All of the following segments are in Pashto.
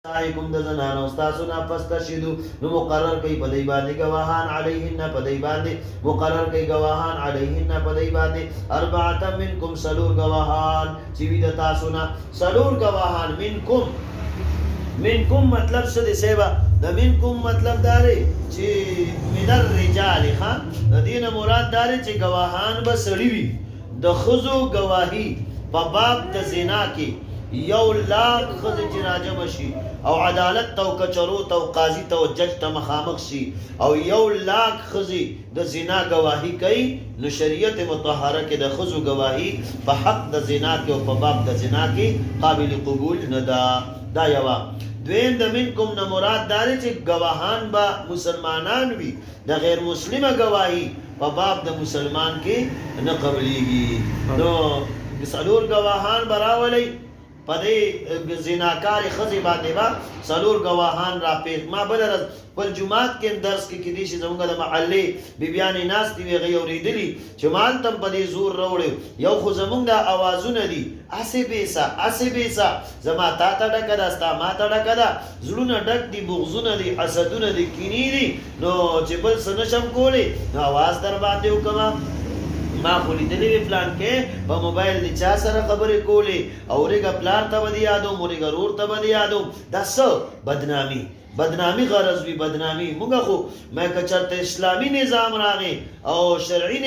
سائکم د زنانو استاسونا فاستشهدوا نو مقرر کئی پدی باندې گواهان علیهن پدی باندې مقرر کئی گواهان علیهن پدی باندې اربعه منکم سلور گواهان چې وی د تاسونا سلور گواهان منکم مطلب څه دی سیبا د منکم مطلب داري چې من الرجال خان د دین مراد داري چې گواهان به سړي وي د خزو گواهی په باب د زنا کې 1,00,000 خزه چې راجم شي او عدالت تو کچرو تو قاضي تو جج ته مخامخ شي او 1,00,000 خزه د زنا گواهی کوي نو شریعت مطهره کې د خزو گواهی په حق د زنا کې او په باب د زنا کې قابل قبول نه دا یوا دویم د منکم نه مراد دار چې گواهان با مسلمانان وي د غیر مسلمه گواهی په باب د مسلمان کې نه قبليږي نو سلور گواهان براولي پدې زناکار خزي باندې با سلور گواهان را پیښ ما بلرز پر جمعات کې درس کې کدي شي زموږ د محلي بیبيانې ناس دی وی غوړېدلی چې مان تم پدې زور وروړي یو خو زموږ د اوازونه دي اسه بیسا زما تا ته ډکدا ستا ما ته ډکدا زړونه ډک دي بغزونه دي حسدونه دي کینی دي نو چې بل سنشم کولی نو आवाज در باندې وکما ما خو لیدلی وی پلان کې په موبایل د چا سره خبرې کولې او ریګه پلان ته ودی یادو مورګه رور ته ودی یادو داس بدنامی غرض وی بدنامی موږ خو مې کچرته اسلامی نظام راغی او شرعي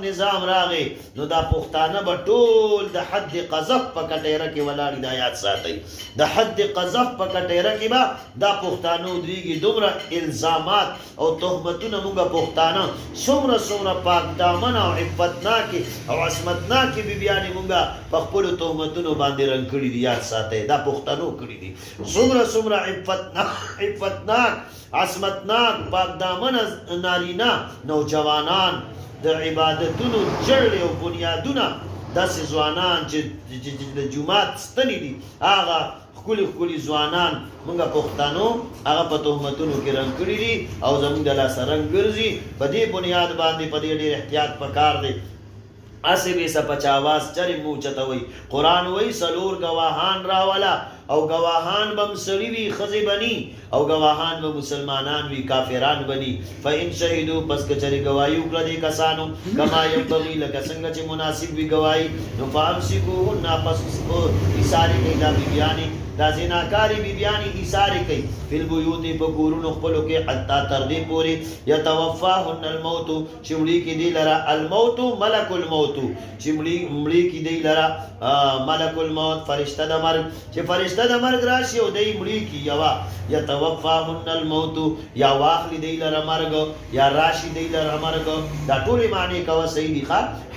نظام راغی نو دا پښتانه به ټول د حد قذف په کټیره کې ولاړ د آیات ساتي د حد قذف په کټیره کې با دا پښتانه دویږي دومره الزامات او تهمتونه موږ پښتانه څومره پاک دامن او عفتناک او عصمتناک بیبيانې موږ په خپل تهمتونو باندې رنگ کړی دي یاد ساتي دا پښتنو کړی دي څومره عفتناک عصمتناک پاک دامن نارینا نوجوانان د عبادتونو جړل او بنیادونه داسې ځوانان چې د جمعات ستنې دي هغه خولي ځوانان موږ پښتنو هغه په تهمتونو کې رنگ کړی دي او زموږ د لاس رنگ ګرځي په دې بنیاد باندې په دې ډېر احتیاط پکار دی اسه به سپچاواز چرې مو چتوي قران وای سلور گواهان راولا او گواهان بم سړي وي خزي بني او گواهان به مسلمانان وي کافران بني فإن شهدوا پس کچري گوايو کړه دي کسانو کما یو بغي لکه څنګه چې مناسب وي گواہی نو فامسكوهن پس ایثاری کې دا بیانې دا زناکاری بیبیانی ایثاری کوي فل بیوت په کورونو خپلو کې حتا تر دې پوري یتوفاهن الموت چمړي کې دی لرا الموت ملک الموت چمړي کې دی لرا ملک الموت فرشتہ د مرګ چې فرشتہ د مرګ راشي او دی مړي کې یوا یتوفاهن الموت یا واخلی دی لرا مرګ یا راشي دی لرا مرګ دا ټول معنی کوي صحیح دي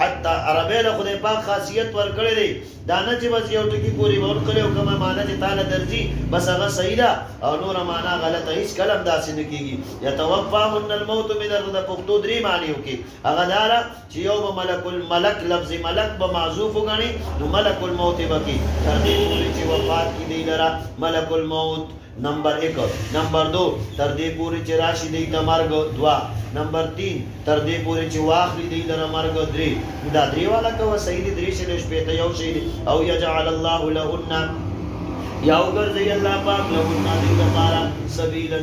حتا عربی له خدای پاک خاصیت ور کړی دی دانه چې بس یو ټکی پوری ور کړو کومه معنی چې تعالی درځي بس هغه صحیح ده او نور معنی غلطه هیڅ کلم داسې نه کیږي یتوفاهن الموت من د پښتو درې معنی وکي هغه دارا چې یو ملک الملک لفظ ملک به معذوف وګڼي نو ملک الموت وکي تر دې پوری چې وفات کی دی لرا ملک الموت نمبر 1 نمبر 2 تر دې پوری چې راشي دی د مرګ 2 نمبر 3 تر دې پوری چې واخلي دی د مرګ 3 دا درې والا کو صحیح دي درې شل شپته یو شی او یجعل الله لهن یا وګرځي الله پاک لهن دې لپاره سبیلا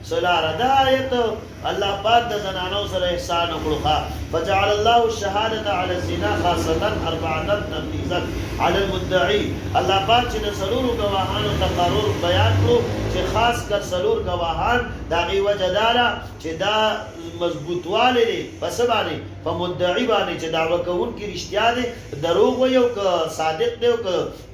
سلارا دا آیت الله پاک د زنانو سره احسان وکړه فجعل الله الشهاده على الزنا خاصه 4 تمييزا على المدعي الله پاک چې سلور گواهانو تقرر بیان کړو چې خاص کر سلور گواهان دا غي وجدارا چې دا مضبوطواله دي پس باندې په مدعي باندې چې دعوه کوونکی رښتیا دي دروغ وي او صادق دی او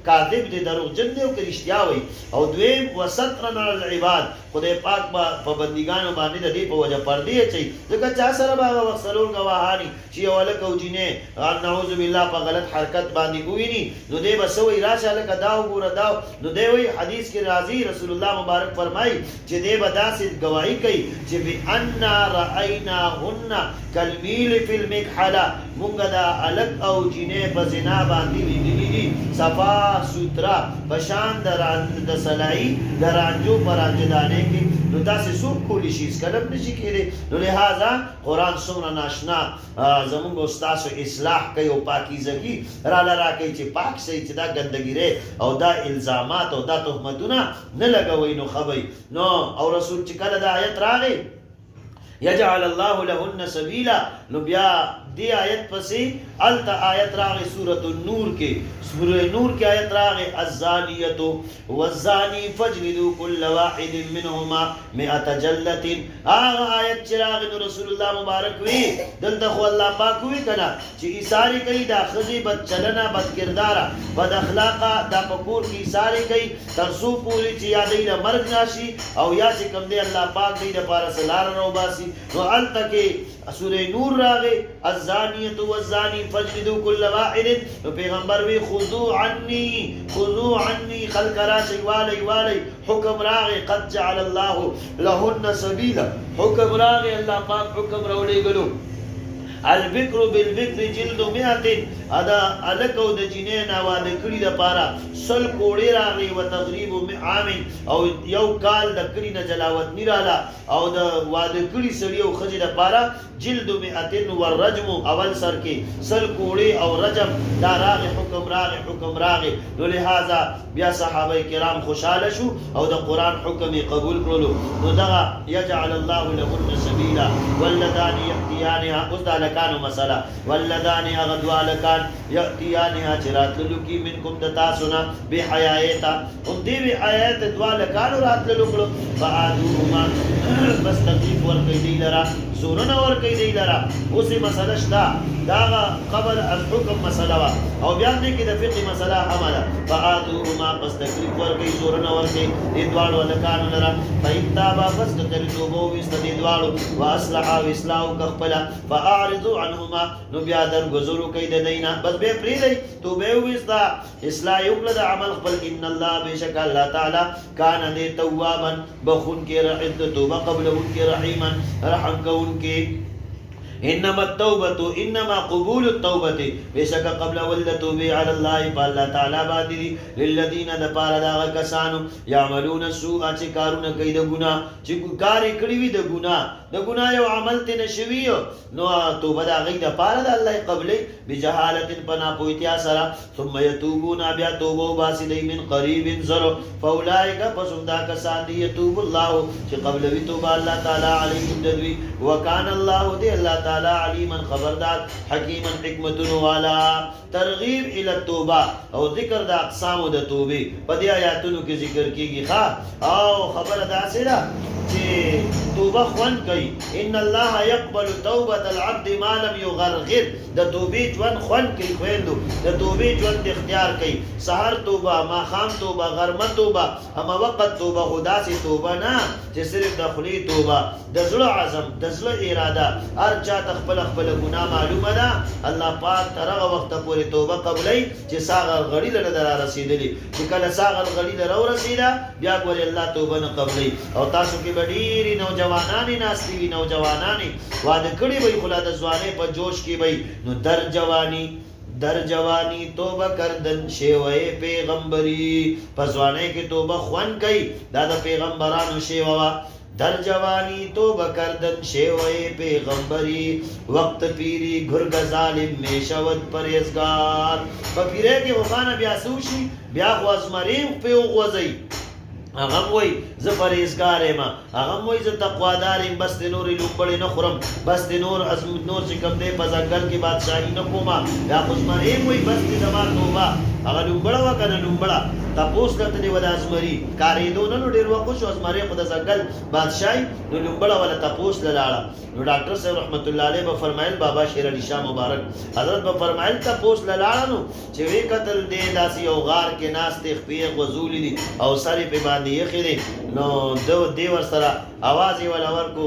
کاذب دی دروغجن دی او رښتیا وي او دویم وسترن العباد خدای پاک په بندګانو باندې د دې په وجه پردې چي ځکه چا سره باغ وسلور گواهانی چې ولک او جنې نعوذ بالله په غلط حرکت باندې ګوینی نو دې بسوي راشه لک دا وګوره دا نو دې وی حدیث کې راځي رسول الله مبارک فرمایي چې دې بداسې گواہی کوي چې بان رأيناهن كالميل في المكحله مونږ دا الک او جنې په زنا باندې لیدلې دي صفا سوترا بشان د سلای د رانجو پر انجدانه کې نو داسې څوک کولی شي هېڅکله هم نشي کېدی. نو لهذا قرآن څومره ناشنا زمونږ او ستاسو اصلاح کوي او پاکیزګي راله راکوي چې پاک شئ، چې دا ګندګي او دا الزامات او دا تهمتونه نه لګوئ. نو ښه وئ. نو او رسول چې کله دا آیت راغی یجعل الله لهن سبیلا، نو بیا دی آیت پسې الته آیت راغی سورۃ النور کې. سورۃ نور کې آیت راغی الزانیة والزانی فاجلدوا كل واحد منهما 100 جلدة. هغه آیت چې راغی نو رسول الله مبارک وی دلته خو الله پاک وی کنه چې ایثاری کوي دا ښځې بد چلنه، بد کرداره، بد اخلاقه، دا په کور کې ایثاری کوي تر څو پورې چې یا دی له مرګ راشي او یا چې کوم دی الله پاک دی دپاره څه لاره راوباسي. نو هلته کې سورې نور راغی الزانیة والزانی فاجلدوا كل واحد. نو پیغمبر وی خذوا عني خذوا عني، خلق راشي والی والی. حکم راغی قد جعل الله لهن سبیلا، حکم راغی الله پاک حکم راولیږلو البکر بالبکر جلد 100. ادا الکو د جنین واده کړي د پاره 100 کوړې راغلي و تغریب عام او یو کال د کړي نه جلاوت نیراله او د واده کړي سړي او خځې د پاره جلد 100 والرجم اول سر کې 100 کوړې او رجم دا راغی حکم راغی. نو لهذا بیا صحابه کرام خوشاله شو او د قرآن حکم قبول کړلو. نو دغه یجعل الله لهن سبیلا واللذان یأتیانها اوس دا لکانو مسله واللذان اغدوا لکان یأتیانها چې راتللو کی منکم د تاسو نه بحیایتا هم دې بحیایت دوا لکانو راتللو کړو فعادوهما بس تکلیف ورکوي دی لرا زورونه ورکوي دی لرا. اوسې مسله شته دا قبل الحکم مسله وا او بیا دې کې د فقه مسله هم ده. فعادوهما بس تکلیف ورکوي زورونه ورکوي دې دواړو لکانو لرا. فإن تابا بس کتل توبه وویسته دې دواړو واصلحا او اصلاح وکړه خپله فاعرضوا عنهما، نو بیا درګذر وکړئ د دوی نه، بس بیا پرېږدئ توبه وویسته اصلاح یې وکړه د عمل خپل. ان الله بېشکه الله تعالی کان دی توابا بخونکې رحیم د توبه قبلونکې رحیما رحم کوونکې. انما التوبه انما قبول التوبه بشک قبل ول توبه على الله بالله تعالی باندې للذین دپاره دا کسانو یعملون السوء چې کارونه کوي د ګناه، چې کار کړی وي د ګناه یو عمل ته نشوي نو توبه دا غي دپاره د الله قبلې بجهالت پنا پویتیا سره ثم يتوبون بیا توبه باسي دی من قریب زرو فاولئک فسدا کسان دی يتوب الله چې قبل وی توبه الله تعالی علیهم دوی وکانه الله دی الله تعالی علیما خبردار حکیما حکمت والا. ترغیب الی التوبه او ذکر د اقسام د توبه په دې آیاتونو کې ذکر کیږي ښا او خبره داسې ده چې توبه خوان کوي. ان الله يقبل توبه العبد ما لم يغرغر، د توبې ژوند خوان کوي خويندو، د توبې ژوند اختیار کوي. سحر توبه، ماښام توبه، غرمه توبه، اما وقت توبه خدا سي توبه نه چې صرف د خلی توبه د زړه عزم د زړه اراده هر چا خپل ګناه معلومه ده. الله پاک تر هغه وخت پورې توبه قبلای چې ساغر غړي له در رسیدلی، چې کله ساغر غړي له رسیدا بیا ګوري الله توبه نه قبلای. او تاسو کې ډېری نوجوانانی ناشتي وي، نوجوانانی واده کړي وي خلا د ځواني په جوش کې وي، نو در جوانی توبه کردن شیوه پیغمبری، پسوانه کې توبه خوان کوي دا د پیغمبرانو شیوه. در جوانی توبه کردن شیوه پیغمبری وقت پیری گرگ ظالم میں شود پریزگار. پا پیره که وخانه بیا سوشی بیا خوازمریم پیو غوزی اغم وی ز پریزگارم، اغم وی ز تقوادارم، بس نوری لومبڑی نخورم، بس نور نور چکم دے پزنگل کی بادشاہی نکوما. یا خوزمریم وی بس زمان توبه اغا لومبڑا وکنه لومبڑا تپوس کتنی ودا ازمری کاریدو نو ډیر وقت شو ازمری خود زنگل بادشاہی نو لومبڑا ولا تپوس للاړه. نو ډاکټر صاحب رحمت الله علیه به فرمایل بابا شیر علی شاه مبارک حضرت به فرمایل تپوس للاړه نو چې وی قتل دې داسي او غار کې ناس تخفیق وزولی دي او سری په باندې یې خېده نو دو دی ور سره आवाज ولا ورکو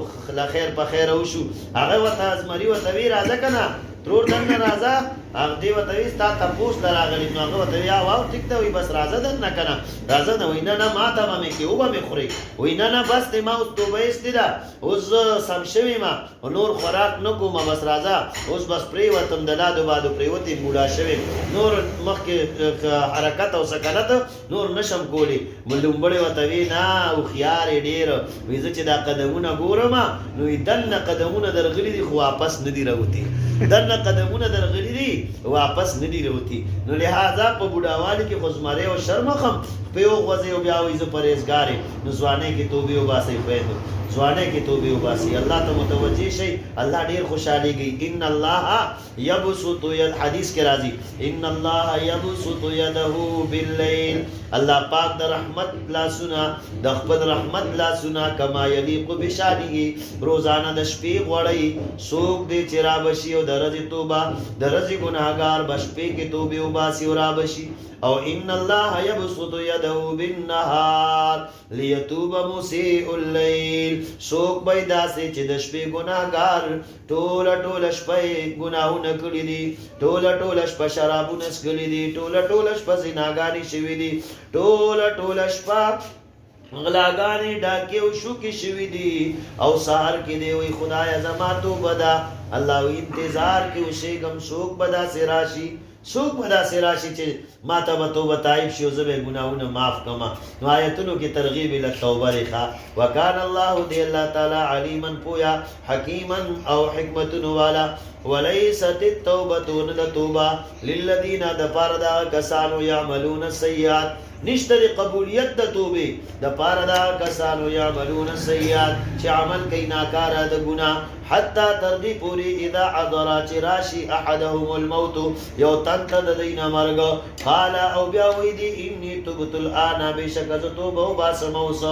خیر په خیر او شو هغه وته ازمری وته وی راځه کنه ترور دنه راځه هغه دی وته وی ستا تپوس دراغلی نو هغه وته یا واو ټیک ته وی بس راځه دنه کنه راځه نه وینا نه ما ته مې کې او به خوري وینا نه بس ته ما اوس توبه استدا اوس سم شوی ما نور خوراک نه کوم بس راځه اوس بس پری وتم د لادو بادو پری وتی مولا شوی نور مخکې حرکت او سکنت نور نشم کولی ملومبړې وته وی نه او خيار ډیر وې چې دا قدمونه ګورم نو دنه قدمونه درغلي دي خو واپس نه دی راوتی دنه قدمونه درغلي دي واپس نه دی راوتی نو لہذا په بوډاوالي کې خزمره او شرمخم په یو غوځي او بیا وې ز پرهیزګاری نو ځواني کې توبه او باسي فائدو ځواني کې توبه او باسي الله ته متوجي شي الله ډیر خوشاليږي ان الله يبسط يد حدیث کې راځي ان الله يبسط يده بالليل الله پاک د رحمت لا سنا د خپل رحمت لا سنا کما یلیق بشانه روزانه د شپې غړی سوق دې چرا بشي او درځي توبه درځي ګناهګار بشپې کې توبه او باسي او را بشي او ان الله يبسط يده بالنهار ليتوب مسيء الليل سوق پیدا سي چې د شپې ګناهګار ټوله شپه ګناهونه کړی دي ټوله شپه شرابونه څکلي دي ټوله شپه زناګانی شوي دي ټوله شپه غلاګانی ډاکې او شوکې شوي دي او سهار کې دی وي خدای زما توبه ده الله وی انتظار کې اوسې غم سوق بدا سي راشي سوق بدا سي راشي چې ما ته به توبه تایب شي او زه به ګناهونه معاف کما نو آیتونو کې ترغیب ال توبه لري وکانه الله دی الله تعالی علیما پویا حکیما او حکمت والا وليست التوبه للتوبه للذين دفردا كسانوا يعملون السيئات نشته قبولیت د توبه د پاره دا کسانو یعملون السیئات چې عمل کوي ناکاره د ګناه حتی ترغی پوری اذا حضر راشی احدهم الموت یو تنت د دینه مرګ قال او بیا وی دی انی تبت الان بشک ز توبه او باسموس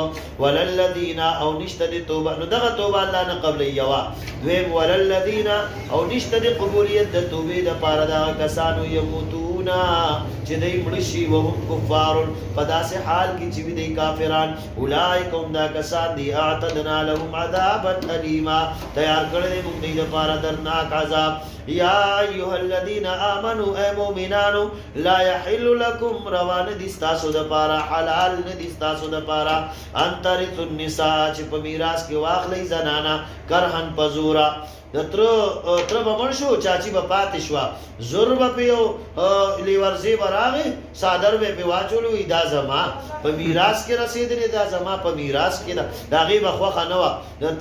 وللذین او نشته د توبه نو دغه توبه الله نه قبل یوا دویم وللذین او نشته د قبولیت د توبه د پاره دا کسانو یموتون چې دای مړشي وهم کفار په داسې حال کې چې دوی کافران اولئک هم دا کسان دي اعتدنا لهم عذابا الیما تیار کړل موږ دې لپاره درناک عذاب یا ایها الذین آمنوا ای مؤمنانو لا یحل لكم روان دي تاسو د لپاره حلال نه دي تاسو د لپاره ان ترث النساء چې په میراث کې واخلې زنانا کرهن پزورا تر به منشو چاچی به پاتې شو زور به پیو لیورزی براغه صادر به واچولو دا زما په میراث کې رسیدلې دا زما په میراث کې دا غي به خوخه نه و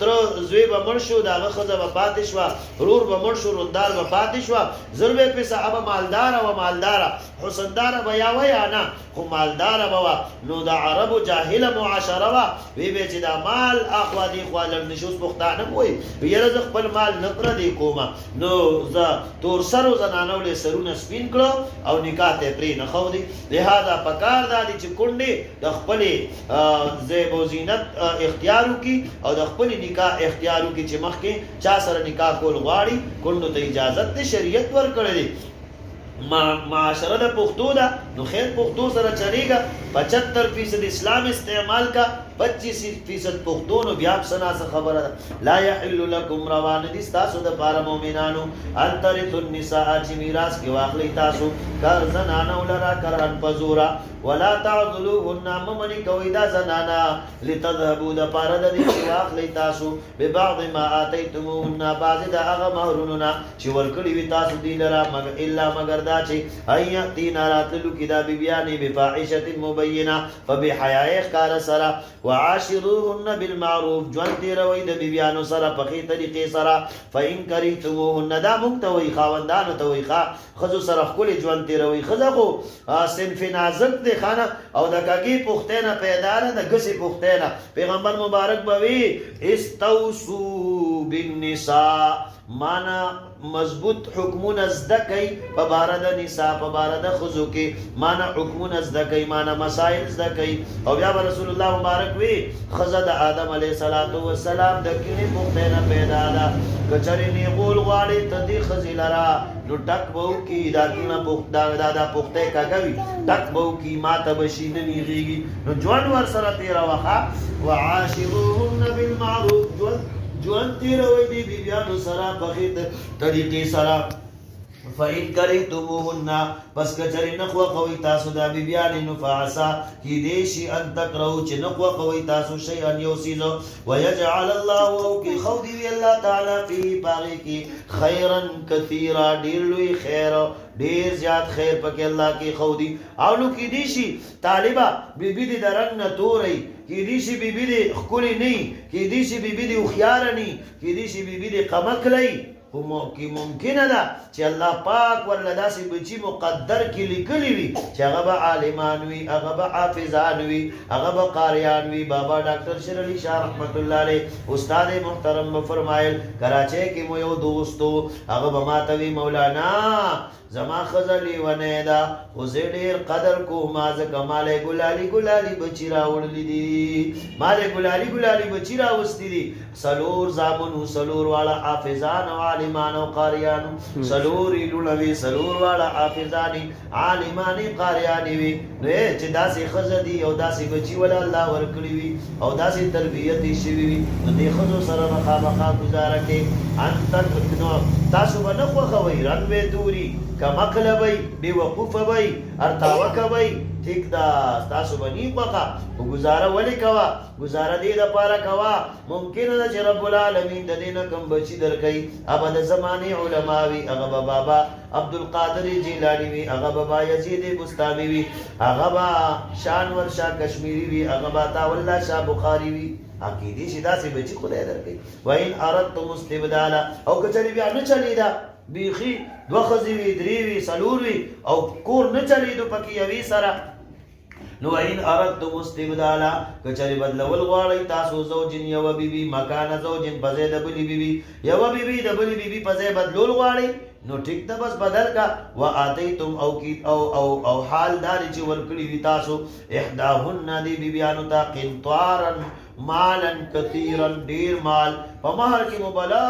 تر زوی به منشو دا خزه به پاتې شو رور به منشو روندار به پاتې شو زور به په صحابه مالدار حسندار به یا و یا نه خو مالدار به نو دا عربو جاهل معاشره وا وی به چې دا مال اخوا دي خپل نشوس پختانه وي یره ز خپل مال نقره دی کوما نو ز تور سرو زنانو له سرونه سپین کړو او نکاح ته پری نه خو دی لہذا پکار دادی چې کونډه د خپل زیب او زینت اختیارو کی او د خپل نکاح اختیارو کی چې مخ کې چا سره نکاح کول غواړي کونډو ته اجازه ته شریعت ورکړي معاشره د پښتو ده نو خیر پښتو سره چلیږي 75% اسلام استعمال کا 25% پښتو نو بیا سنا څه خبره ده لا يحل لكم روان دي تاسو د بار مؤمنانو انترث النساء چې میراث کې واخلي تاسو کار زنانه ولرا کران پزورا ولا تعذلوهن ممن کوي دا زنانا لتذهبوا د پاره د دې واخلي تاسو به بعض ما اتيتموهن بعض د هغه مہروننا چې ورکړي وي تاسو دی لرا الا مگر دا چې ايتين راتلو کې دا بیانې بفاحشه مبينه فبحياء کار سره وعاشروهن بالمعروف جوان دی روي د بیانو سره په خې طریقې سره فإن كرهتموهن دا مونږ خاوندانو ته وي خزو سره خپل جوان دی روي خزه خو صنف نازک دی خانه او د کاږي پختینه پیدا نه د غسي پختینه پیغمبر مبارک بوي استوصوا بالنساء مانا مضبوط حکمون ازدکی په بارد نساء په بارد خزو کې مانا حکمون ازدکی مانا مسائل ازدکی او بیا رسول الله مبارک وی خزه د آدم علیه السلام د کینه پختینه پیدا ده کچری نی غول غواړي تدی خزیلرا نو ټک بو کی دا کینه پخت دا پخته کاږي ټک بو کی ماته بشینه نیږي نو جوان ور سره تیرا وخا وعاشروهن بالمعروف جوان تیروي دی بیانو سره په خې طریقې سره فإن كرهتموهن پس کچری نخوا قوی تاسو دا بیبیانی نو فعسا کی دیشی ان تکرهو چه نخوا قوی تاسو شیئن یو سیزو ویجعل اللہ او کی خودی وی اللہ تعالی فی باغی کی خیرن کثیرا دیر لوی خیر دیر زیاد خیر پاک اللہ کی خودی اولو کی دیشی طالبہ بی بی دی درنگ نتو رئی کی دیشی بی بی دی خکولی نی کی دیشی بی بی دی اخیار نی کی دیشی بی بی دی قمک لئی کی ممکنه ده چې الله پاک ورله داسې بچي مقدر کې لیکلي وي چې هغه به عالمان وي هغه به حافظان وي هغه به قاریان وي بابا ډاکټر شیر علي شاه رحمت الله علیه استاد محترم به فرمایل کراچۍ کې مو یو دوستو هغه به ماته وي مولانا زما ښځه لیونۍ ده خو زه ډېر قدر کوم ما ځکه مالی ګلالي ګلالي بچي راوړلي دي مالی ګلالي ګلالي بچي راوستي دي څلور زامنو څلور واړه حافظان او عالمان او قاریانو څلور یې لوڼه وي څلور واړه حافظانې عالمانې قاریانې وي نو چې داسې ښځه دي او داسې بچي وله الله ورکړي وي او داسې تربیت یې شوي وي نو دې ښځو سره به خامخا ګزاره کې تاسو به نه خوښوئ رنګ به دوري کمقله بی بی وقوفه بی ارتاوکه بی ٹھیک دا تاسو بنی خوخه و گزاره ولی کوا گزاره دی دا پارا کوا ممکن دا چه رب العالمین دا دینا کم بچی در کئی ابا دا زمانی علماوی اغا بابا عبدالقادر جیلانی وی اغا بابا یزید بستامی وی اغا با شانور شاہ کشمیری وی اغا با تاوللہ شاہ بخاری وی عقیدی شدا سی بچی خدای در کئی وین اردتم استبدالا او کچلی بیا نچلی دا بیخی دو خزی وی دری وی سلور وی او کور نچلی دو پکی یوی سرا نو این اردتم استبدالا کچری بدلول غواړی تاسو زوجین یو بیبی مکان زوجین پزې د بلی بیبی یو بیبی د بلی بیبی پزې بدلول غواړی نو ٹھیک ده بس بدل کا وآتیتم او حال داری چې ورکړي وي تاسو احداهن دی بیبیانو ته قنطارا مالا کثیرا ډیر مال په مہر کې مبلا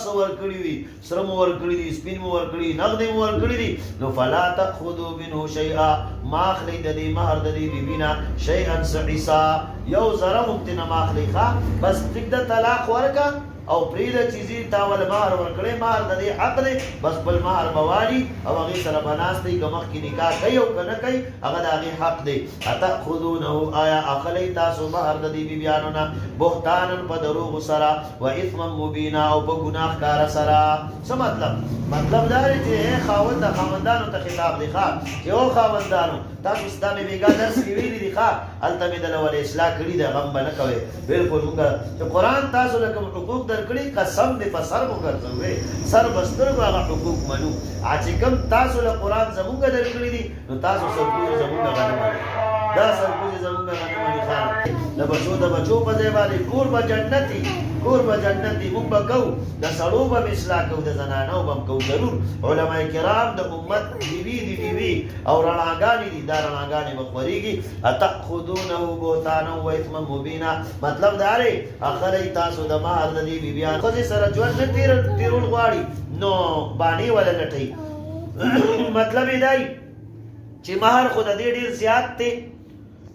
سو ورکړي وي سره مو ورکړي دي سپین مو ورکړي نقد مو ورکړي دي نو فلا تاخذوا منه شیئا ماخلی د دې مہر د دې بیبینا شیئا سعیسا یو زره ممتنه ماخلی ښه بس ټیک ده طلاق ورکا او پریده چیزی تاول مہر ورکړي مہر د دې حق دی بس بل مہر بوالی او هغه سره بناستي کمخ کې نکاح کوي او کنه کوي هغه د هغه حق دی اتاخذونه آیا اخلی تاسو مہر د دې بیبیانو نه بهتانن په دروغ سره و اثم مبینا او په ګناه کار سره څه مطلب دا دی چې خاوند خاوندانو ته خطاب دی ښه یو خاوندانو تاسو ستاسو بیګا درس ویلي دي ښه الته مې د ول اصلاح کړی د غم بنه کوي بالکل موږ چې قران تاسو له کوم حقوق درکړي قسم دې په سر مو ګرځوي سر بستر هغه حقوق منو چې کوم تاسو له قران زموږ درکړي دي نو تاسو سرپوز زموږ غنمه دا سرپوز زموږ غنمه ښه د بچو په ځای باندې کور به جنتی مونږ به کوو د سړو به اصلاح کوو د زنانو به کوو ضرور علما کرام د امت بیوي او رڼاګانې دي دا رڼاګانې به خورېږي اتأخذونه بهتانا و اثما مبینا مطلب دا دی اخلی تاسو د مهر د دې بیبیانو ښځې سره ژوند نه تېرول غواړي نو باڼې وله لټوي مطلب یې دی چې مهر خو د دې ډېر زیات دی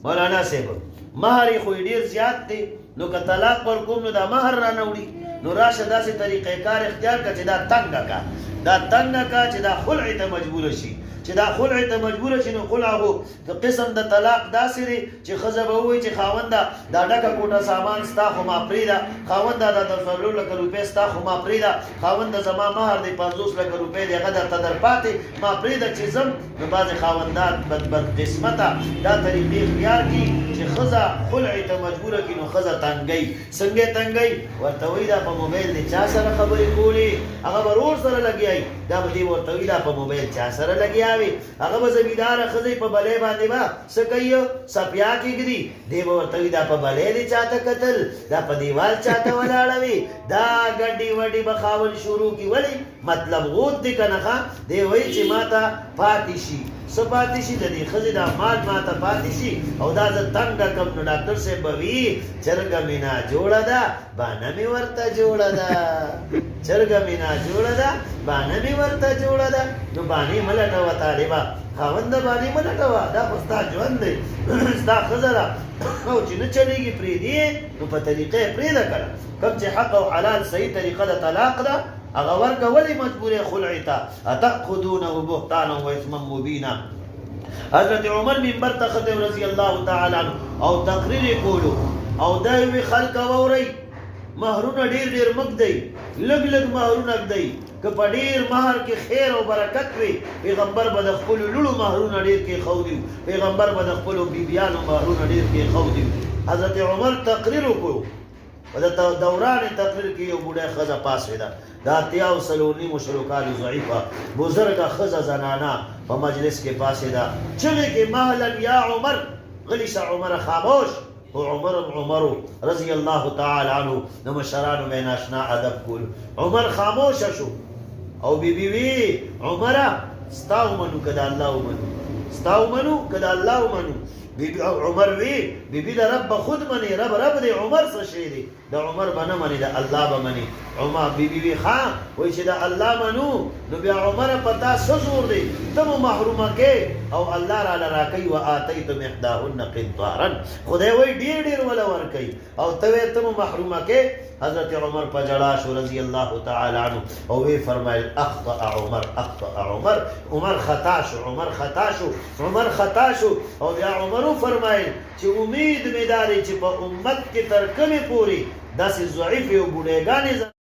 مولانا صاحب مہر خو ډیر زیات دی نو که طلاق ورکوم نو دا مہر را نوړي نو راشه داسې طریقې کار اختیار کا چې دا تنګه کا چې دا خلع ته مجبور شي چې دا خلع ته مجبور شي نو خلع هو قسم د طلاق داسې دی چې ښځه به ووایي چې خاونده دا ډکه کوټه سامان ستا خو ما پرېږده خاونده دا د 4 لکه روپۍ ستا خو ما پرېږده خاونده زما مهر دی 50 لکه روپۍ دی هغه درته در پاتې ما پرېږده چې ځم نو بعضې خاوندان بدقسمته دا طریقې اختیار کړي چې ښځه خلع ته مجبوره کړي نو ښځه تنګی څنګه تنګی ورته وایي دا په موبایل دی چا سره خبرې کولې هغه به ورور سره لګیایي دا به دې ورته وایي دا په موبایل چا سره لګیا هغه به زمینداره ښځې په بلې باندې به څه کوي سپیا کېږدي دی به ورته وي دا په بلې دې چاته کتل دا په دیوال چاته ولاړه وي دا ګډې وډې به خاول شروع کړي ولې مطلب غوت دی که نه ښه دی وایي چې ما ته پاتې شي څه پاتې شي د دې ښځې دا مال ما ته پاتې شي او دا زه تنګه کړم نو ډاکټر صاحب به وي چرګه مې نا جوړه ده بانه مې ورته جوړه ده چرګه مې نا جوړه ده بانه مې ورته جوړه ده نو بانې مه لټوه طالبه خاونده بانې مه لټوه دا خو ستا ژوند دی ستا ښځه ده او چې نه چلېږي پرېږدي نو په طریقه یې پرېږده که نه کوم چې حق او حلال صحیح طریقه د طلاق ده هغه ورکولې مجبورې خلع ته اتأخذونه بهتانا و اثما مبینا. حضرت عمر منبر ته خطه رضی الله تعالی عنہ او تقریر کولو او دا وی خلق ووري مہرونه ډیر ډیر مګدی لګ لګ مہرونه مګدی که په ډیر مہر کې خیر او برکت وي پیغمبر به د خپل لړو مہرونه ډیر کې خو دی پیغمبر به د خپل بیبيانو مہرونه ډیر کې خو دی. حضرت عمر تقریر وکړو په دوران تقریر کې یو بوډا خزه پاس ودا دا تیاو سلونی مشرکان ضعیفه بزرګه خزه زنانا په مجلس کې پاسه دا چې کې مهلا یا عمر غلیش عمر خاموش عمر رضی الله تعالی عنہ د مشرانو بین آشنا ادب کول عمر خاموش شو او بی وی عمر استاو منو کدا الله منو استاو منو کدا الله منو بی عمر وی بی د رب خود منی رب د عمر څه شی دی د عمر بنه منی د الله به منی عمر بی وی خان وای چې د الله منو نو بیا عمر پتا سزور دی تم محرومه کې او الله را لراکی و اتیتم احداهن قنطارا خدای وای ډیر ډیر ولا ور کوي او ته تم محرومه کې. حضرت عمر پجڑا شو رضی اللہ تعالی عنہ او وی فرمائل اخطأ عمر عمر خطا شو عمر خطا شو او یا عمرو فرمائل چې امید می داری چې په امت کې تر کمی پوری داسې ضعیف او بوډېګانې